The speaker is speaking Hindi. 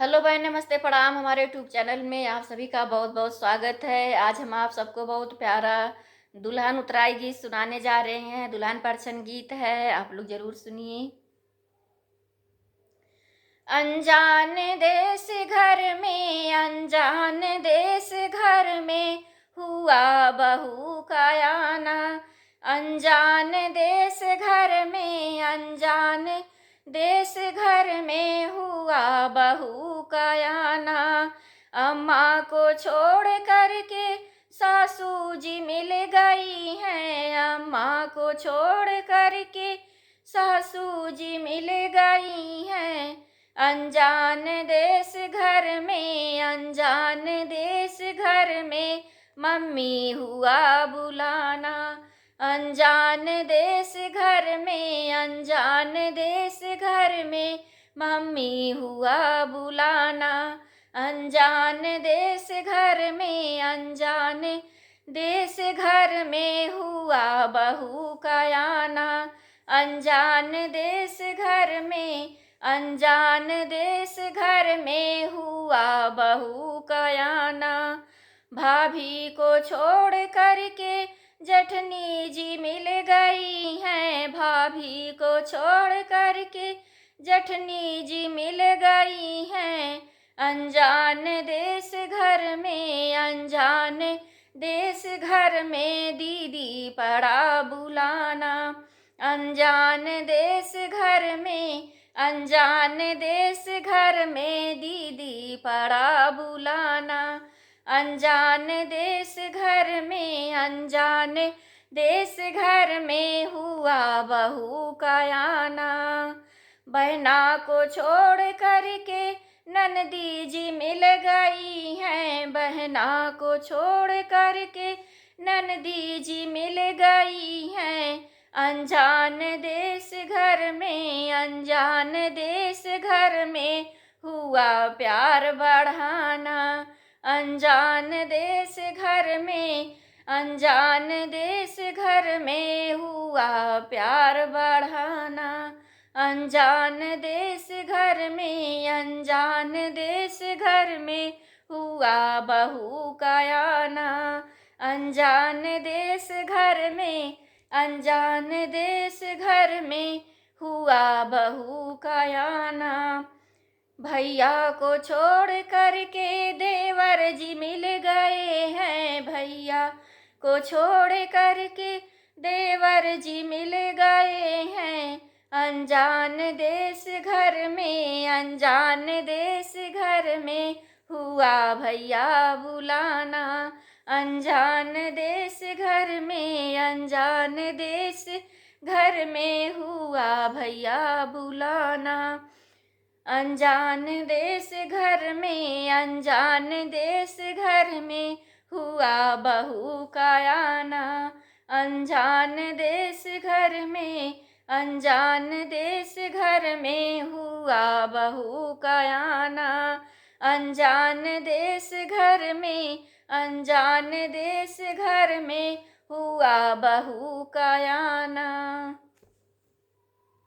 हेलो भाई, नमस्ते, प्रणाम। हमारे यूट्यूब चैनल में आप सभी का बहुत बहुत स्वागत है। आज हम आप सबको बहुत प्यारा दुल्हन उतराई गीत सुनाने जा रहे हैं। दुल्हन परछन गीत है, आप लोग जरूर सुनिए। अनजान देश घर में, अनजान देश घर में हुआ बहू का आना। अनजान देश घर में, अनजान देश घर में हुआ बहू का आना। अम्मा को छोड़ करके सासू जी मिल गई हैं। अम्मा को छोड़ करके सासू जी मिल गई हैं। अनजान देश घर में, अनजान देश घर में मम्मी हुआ बुलाना। अनजान देश घर में, अनजान देश घर में मम्मी हुआ बुलाना। अनजान देश घर में, अनजान देश घर में हुआ बहू का आना। अनजान देश घर में, अनजान देश घर में हुआ बहू का आना। भाभी को छोड़ करके जेठनी जी मिल गई हैं। भाभी को छोड़ करके जेठनी जी मिल गई हैं। अनजान देश घर में, अनजान देश घर में दीदी पड़ा बुलाना। अनजान देश घर में, अनजान देश घर में दीदी पड़ा बुलाना। अनजान देश घर में, अनजान देश घर में हुआ बहू का आना। बहना को छोड़ करके ननदी जी मिल गई हैं। बहना को छोड़ करके ननदी जी मिल गई हैं। अनजान देश घर में, अनजान देश घर में हुआ प्यार बढ़ाना। अनजान देश घर में, अनजान देश घर में हुआ प्यार बढ़ाना। अनजान देश घर में, अनजान देश घर में हुआ बहू का आना। अनजान देश घर में, अनजान देश घर में हुआ बहू का आना। भैया को छोड़ करके देवर जी मिल गए हैं। भैया को छोड़ करके देवर जी मिल गए हैं। अनजान देश घर में, अनजान देश घर में हुआ भैया बुलाना। अनजान देश घर में, अनजान देश घर में हुआ भैया बुलाना। अनजान देश घर में, अनजान देश घर में हुआ बहू का आना। अनजान देश घर में, अनजान देश घर में हुआ बहू का आना। अनजान देश घर में, अनजान देश घर में हुआ बहू का आना।